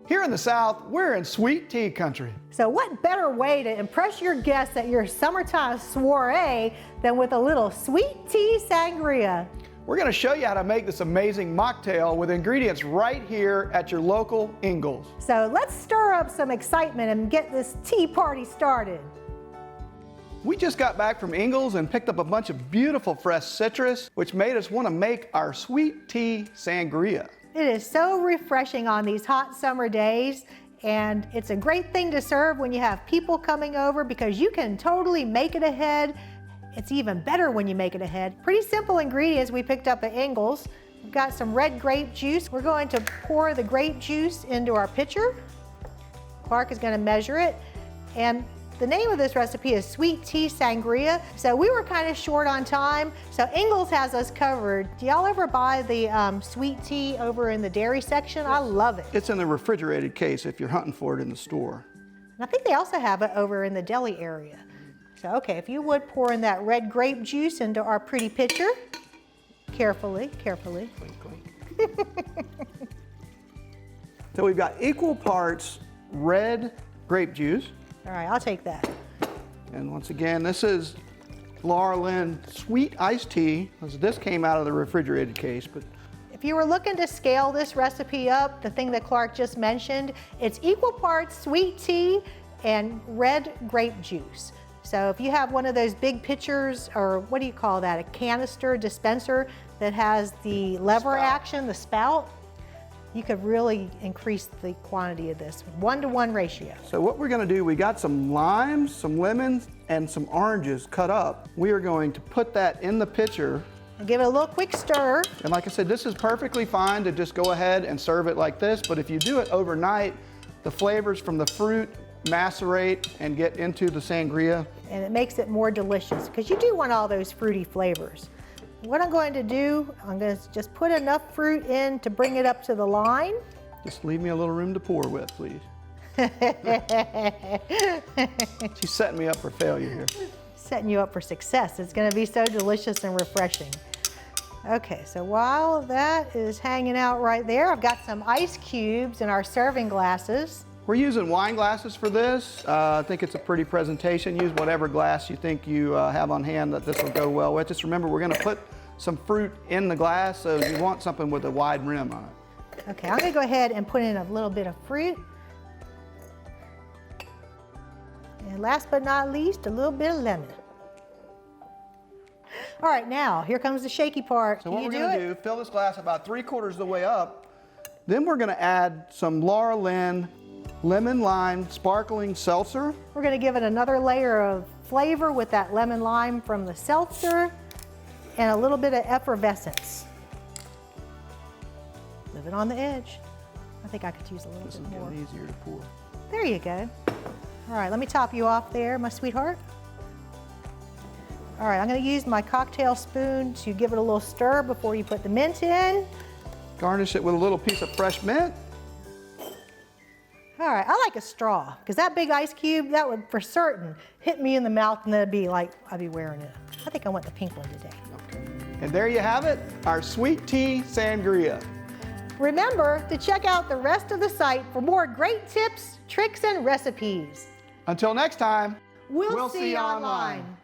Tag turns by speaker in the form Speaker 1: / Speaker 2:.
Speaker 1: Here in the South, we're in sweet tea country.
Speaker 2: So what better way to impress your guests at your summertime soiree than with a little sweet tea sangria?
Speaker 1: We're going to show you how to make this amazing mocktail with ingredients right here at your local Ingles.
Speaker 2: So let's stir up some excitement and get this tea party started.
Speaker 1: We just got back from Ingles and picked up a bunch of beautiful fresh citrus, which made us want to make our sweet tea sangria.
Speaker 2: It is so refreshing on these hot summer days, and it's a great thing to serve when you have people coming over because you can totally make it ahead. It's even better when you make it ahead. Pretty simple ingredients we picked up at Ingles. We've got some red grape juice. We're going to pour the grape juice into our pitcher. Clark is going to measure it, and the name of this recipe is Sweet Tea Sangria. So we were kind of short on time, so Ingles has us covered. Do y'all ever buy the sweet tea over in the dairy section? I love it.
Speaker 1: It's in the refrigerated case if you're hunting for it in the store.
Speaker 2: And I think they also have it over in the deli area. So okay, if you would pour in that red grape juice into our pretty pitcher. Carefully, carefully.
Speaker 1: Clink, clink. So we've got equal parts red grape juice.
Speaker 2: All right, I'll take that.
Speaker 1: And once again, this is Lynn sweet iced tea. This came out of the refrigerated case, but
Speaker 2: if you were looking to scale this recipe up, the thing that Clark just mentioned, it's equal parts sweet tea and red grape juice. So if you have one of those big pitchers, or what do you call that, a canister dispenser that has the lever action, the spout, you could really increase the quantity of this, 1-to-1 ratio.
Speaker 1: So what we're going to do, we got some limes, some lemons, and some oranges cut up. We are going to put that in the pitcher.
Speaker 2: And give it a little quick stir.
Speaker 1: And like I said, this is perfectly fine to just go ahead and serve it like this, but if you do it overnight, the flavors from the fruit macerate and get into the sangria.
Speaker 2: And it makes it more delicious, because you do want all those fruity flavors. What I'm going to do, I'm going to just put enough fruit in to bring it up to the line.
Speaker 1: Just leave me a little room to pour with, please. She's setting me up for failure here.
Speaker 2: Setting you up for success. It's going to be so delicious and refreshing. Okay, so while that is hanging out right there, I've got some ice cubes in our serving glasses.
Speaker 1: We're using wine glasses for this. I think it's a pretty presentation. Use whatever glass you think you have on hand that this will go well with. Just remember, we're going to put some fruit in the glass, so you want something with a wide rim on it.
Speaker 2: Okay, I'm going to go ahead and put in a little bit of fruit. And last but not least, a little bit of lemon. All right, now, here comes the shaky part.
Speaker 1: So what we're going to do, fill this glass about 3/4 of the way up. Then we're going to add some Lynn lemon lime sparkling seltzer.
Speaker 2: We're going to give it another layer of flavor with that lemon lime from the seltzer and a little bit of effervescence. Leave it on the edge. I think I could use a little bit more.
Speaker 1: This is getting easier to pour.
Speaker 2: There you go. All right, let me top you off there, my sweetheart. All right, I'm going to use my cocktail spoon to give it a little stir before you put the mint in.
Speaker 1: Garnish it with a little piece of fresh mint.
Speaker 2: All right, I like a straw, because that big ice cube, that would for certain hit me in the mouth, and then it'd be like, I'd be wearing it. I think I want the pink one today.
Speaker 1: Okay. And there you have it, our sweet tea sangria.
Speaker 2: Remember to check out the rest of the site for more great tips, tricks, and recipes.
Speaker 1: Until next time,
Speaker 2: We'll see you online.